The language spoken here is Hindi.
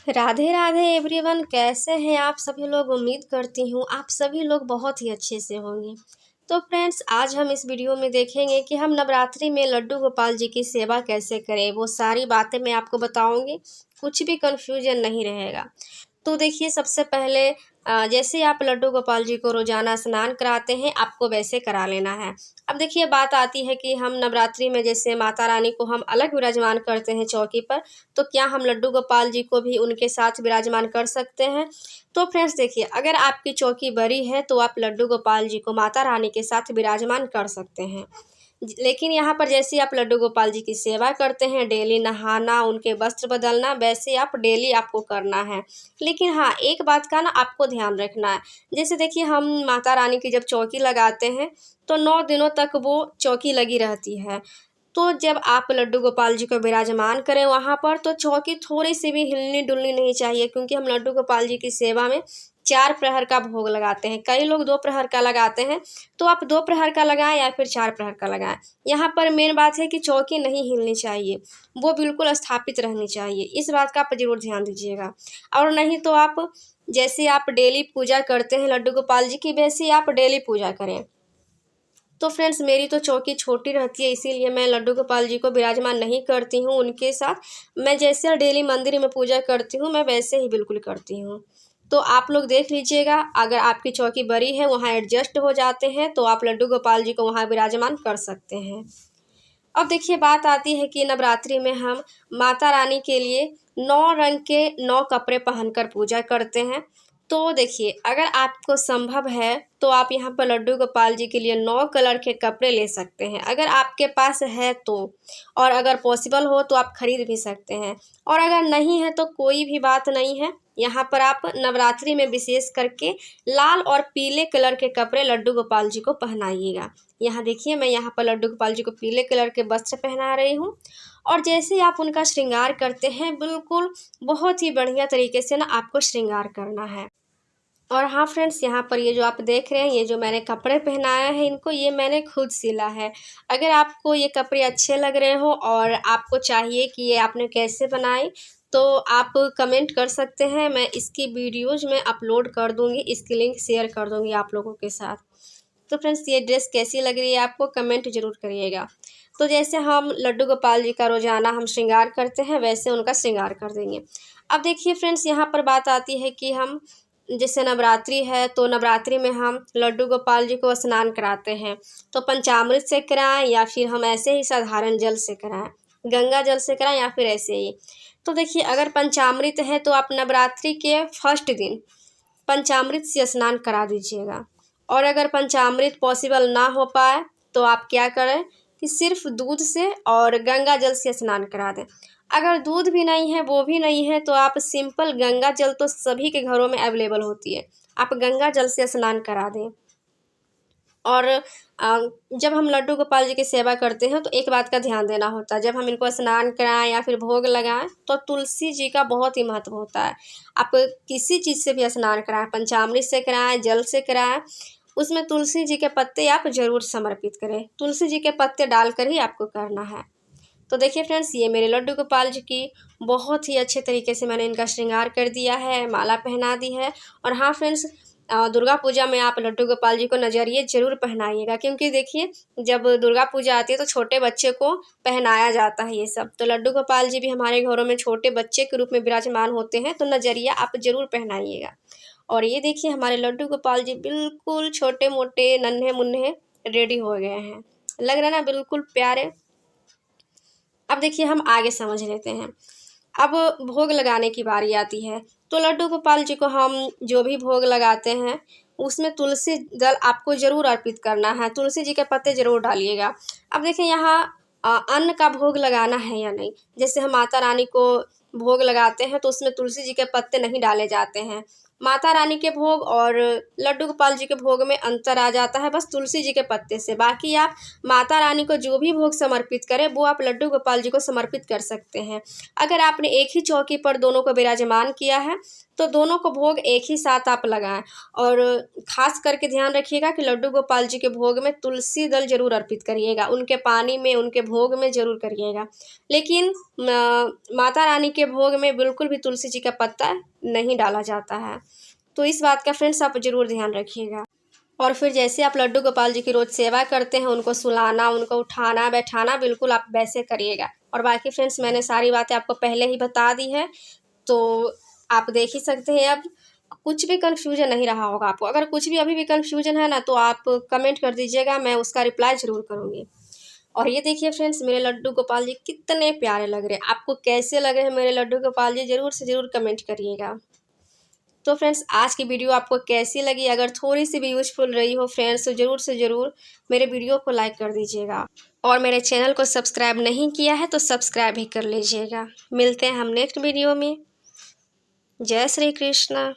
राधे राधे एवरीवन, कैसे हैं आप सभी लोग। उम्मीद करती हूँ आप सभी लोग बहुत ही अच्छे से होंगे। तो फ्रेंड्स, आज हम इस वीडियो में देखेंगे कि हम नवरात्रि में लड्डू गोपाल जी की सेवा कैसे करें। वो सारी बातें मैं आपको बताऊंगी, कुछ भी कंफ्यूजन नहीं रहेगा। तो देखिए, सबसे पहले जैसे आप लड्डू गोपाल जी को रोजाना स्नान कराते हैं, आपको वैसे करा लेना है। अब देखिए, बात आती है कि हम नवरात्रि में जैसे माता रानी को हम अलग विराजमान करते हैं चौकी पर, तो क्या हम लड्डू गोपाल जी को भी उनके साथ विराजमान कर सकते हैं। तो फ्रेंड्स देखिए, अगर आपकी चौकी बड़ी है तो आप लड्डू गोपाल जी को माता रानी के साथ विराजमान कर सकते हैं। लेकिन यहाँ पर जैसे आप लड्डू गोपाल जी की सेवा करते हैं, डेली नहाना, उनके वस्त्र बदलना, वैसे आप डेली आपको करना है। लेकिन हाँ, एक बात का ना आपको ध्यान रखना है। जैसे देखिए, हम माता रानी की जब चौकी लगाते हैं तो 9 दिनों तक वो चौकी लगी रहती है। तो जब आप लड्डू गोपाल जी को विराजमान करें वहाँ पर, तो चौकी थोड़ी सी भी हिलनी डुलनी नहीं चाहिए, क्योंकि हम लड्डू गोपाल जी की सेवा में 4 प्रहर का भोग लगाते हैं। कई लोग 2 प्रहर का लगाते हैं, तो आप 2 प्रहर का लगाएं या फिर 4 प्रहर का लगाएं। यहाँ पर मेन बात है कि चौकी नहीं हिलनी चाहिए, वो बिल्कुल स्थापित रहनी चाहिए। इस बात का आप जरूर ध्यान दीजिएगा। और नहीं तो आप जैसे आप डेली पूजा करते हैं लड्डू गोपाल जी की, वैसे आप डेली पूजा करें। तो फ्रेंड्स, मेरी तो चौकी छोटी रहती है, इसीलिए मैं लड्डू गोपाल जी को विराजमान नहीं करती हूँ उनके साथ। मैं जैसे डेली मंदिर में पूजा करती हूँ, मैं वैसे ही बिल्कुल करती हूँ। तो आप लोग देख लीजिएगा, अगर आपकी चौकी बड़ी है, वहाँ एडजस्ट हो जाते हैं, तो आप लड्डू गोपाल जी को वहाँ विराजमान कर सकते हैं। अब देखिए, बात आती है कि नवरात्रि में हम माता रानी के लिए 9 रंग के 9 कपड़े पहनकर पूजा करते हैं। तो देखिए, अगर आपको संभव है तो आप यहाँ पर लड्डू गोपाल जी के लिए 9 कलर के कपड़े ले सकते हैं, अगर आपके पास है तो। और अगर पॉसिबल हो तो आप खरीद भी सकते हैं, और अगर नहीं है तो कोई भी बात नहीं है। यहाँ पर आप नवरात्रि में विशेष करके लाल और पीले कलर के कपड़े लड्डू गोपाल जी को पहनाइएगा। यहाँ देखिए, मैं यहाँ पर लड्डू गोपाल जी को पीले कलर के वस्त्र पहना रही हूँ। और जैसे आप उनका श्रृंगार करते हैं, बिल्कुल बहुत ही बढ़िया तरीके से ना आपको श्रृंगार करना है। और हाँ फ्रेंड्स, यहाँ पर ये जो आप देख रहे हैं, ये जो मैंने कपड़े पहनाया है इनको, ये मैंने खुद सिला है। अगर आपको ये कपड़े अच्छे लग रहे हो और आपको चाहिए कि ये आपने कैसे बनाए, तो आप कमेंट कर सकते हैं। मैं इसकी वीडियोज़ में अपलोड कर दूँगी, इसकी लिंक शेयर कर दूँगी आप लोगों के साथ। तो फ्रेंड्स, ये ड्रेस कैसी लग रही है आपको, कमेंट जरूर करिएगा। तो जैसे हम लड्डू गोपाल जी का रोज़ाना हम श्रृंगार करते हैं, वैसे उनका श्रृंगार कर देंगे। अब देखिए फ्रेंड्स, यहाँ पर बात आती है कि हम जैसे नवरात्रि है, तो नवरात्रि में हम लड्डू गोपाल जी को स्नान कराते हैं। तो पंचामृत से कराएं या फिर हम ऐसे ही साधारण जल से कराएं, गंगा जल से कराएं या फिर ऐसे ही। तो देखिए, अगर पंचामृत है तो आप नवरात्रि के फर्स्ट दिन पंचामृत से स्नान करा दीजिएगा। और अगर पंचामृत पॉसिबल ना हो पाए तो आप क्या करें कि सिर्फ दूध से और गंगा जल से स्नान करा दें। अगर दूध भी नहीं है, वो भी नहीं है, तो आप सिंपल गंगा जल तो सभी के घरों में अवेलेबल होती है, आप गंगा जल से स्नान करा दें। और जब हम लड्डू गोपाल जी की सेवा करते हैं तो एक बात का ध्यान देना होता है, जब हम इनको स्नान कराएं या फिर भोग लगाएं, तो तुलसी जी का बहुत ही महत्व होता है। आप किसी चीज़ से भी स्नान कराएं, पंचामृत से कराएं, जल से कराएं, उसमें तुलसी जी के पत्ते आप ज़रूर समर्पित करें। तुलसी जी के पत्ते डालकर ही आपको करना है। तो देखिए फ्रेंड्स, ये मेरे लड्डू गोपाल जी की बहुत ही अच्छे तरीके से मैंने इनका श्रृंगार कर दिया है, माला पहना दी है। और हाँ फ्रेंड्स, दुर्गा पूजा में आप लड्डू गोपाल जी को नजरिए जरूर पहनाइएगा, क्योंकि देखिए, जब दुर्गा पूजा आती है तो छोटे बच्चे को पहनाया जाता है ये सब। तो लड्डू गोपाल जी भी हमारे घरों में छोटे बच्चे के रूप में विराजमान होते हैं, तो नजरिया आप जरूर पहनाइएगा। और ये देखिए, हमारे लड्डू गोपाल जी बिल्कुल छोटे मोटे नन्हे मुन्ने रेडी हो गए हैं, लग रहा है ना बिल्कुल प्यारे। अब देखिए, हम आगे समझ लेते हैं। अब भोग लगाने की बारी आती है। तो लड्डू गोपाल जी को हम जो भी भोग लगाते हैं, उसमें तुलसी दल आपको ज़रूर अर्पित करना है, तुलसी जी के पत्ते ज़रूर डालिएगा। अब देखिए, यहाँ अन्न का भोग लगाना है या नहीं। जैसे हम माता रानी को भोग लगाते हैं तो उसमें तुलसी जी के पत्ते नहीं डाले जाते हैं। माता रानी के भोग और लड्डू गोपाल जी के भोग में अंतर आ जाता है बस तुलसी जी के पत्ते से। बाकी आप माता रानी को जो भी भोग समर्पित करें वो आप लड्डू गोपाल जी को समर्पित कर सकते हैं। अगर आपने एक ही चौकी पर दोनों को विराजमान किया है तो दोनों को भोग एक ही साथ आप लगाएं। और खास करके ध्यान रखिएगा कि लड्डू गोपाल जी के भोग में तुलसी दल जरूर अर्पित करिएगा, उनके पानी में, उनके भोग में जरूर करिएगा। लेकिन माता रानी के भोग में बिल्कुल भी तुलसी जी का पत्ता नहीं डाला जाता है, तो इस बात का फ्रेंड्स आप जरूर ध्यान रखिएगा। और फिर जैसे आप लड्डू गोपाल जी की रोज़ सेवा करते हैं, उनको सुलाना, उनको उठाना बैठाना बिल्कुल आप वैसे करिएगा। और बाकी फ्रेंड्स मैंने सारी बातें आपको पहले ही बता दी है, तो आप देख ही सकते हैं। अब कुछ भी कन्फ्यूजन नहीं रहा होगा आपको। अगर कुछ भी अभी भी कन्फ्यूजन है ना तो आप कमेंट कर दीजिएगा, मैं उसका रिप्लाई ज़रूर करूँगी। और ये देखिए फ्रेंड्स मेरे लड्डू गोपाल जी कितने प्यारे लग रहे हैं। आपको कैसे लग रहे हैं मेरे लड्डू गोपाल जी ज़रूर से ज़रूर कमेंट करिएगा। तो फ्रेंड्स आज की वीडियो आपको कैसी लगी? अगर थोड़ी सी भी यूजफुल रही हो फ्रेंड्स तो ज़रूर से ज़रूर मेरे वीडियो को लाइक कर दीजिएगा। और मेरे चैनल को सब्सक्राइब नहीं किया है तो सब्सक्राइब भी कर लीजिएगा। मिलते हैं हम नेक्स्ट वीडियो में। जय श्री कृष्ण।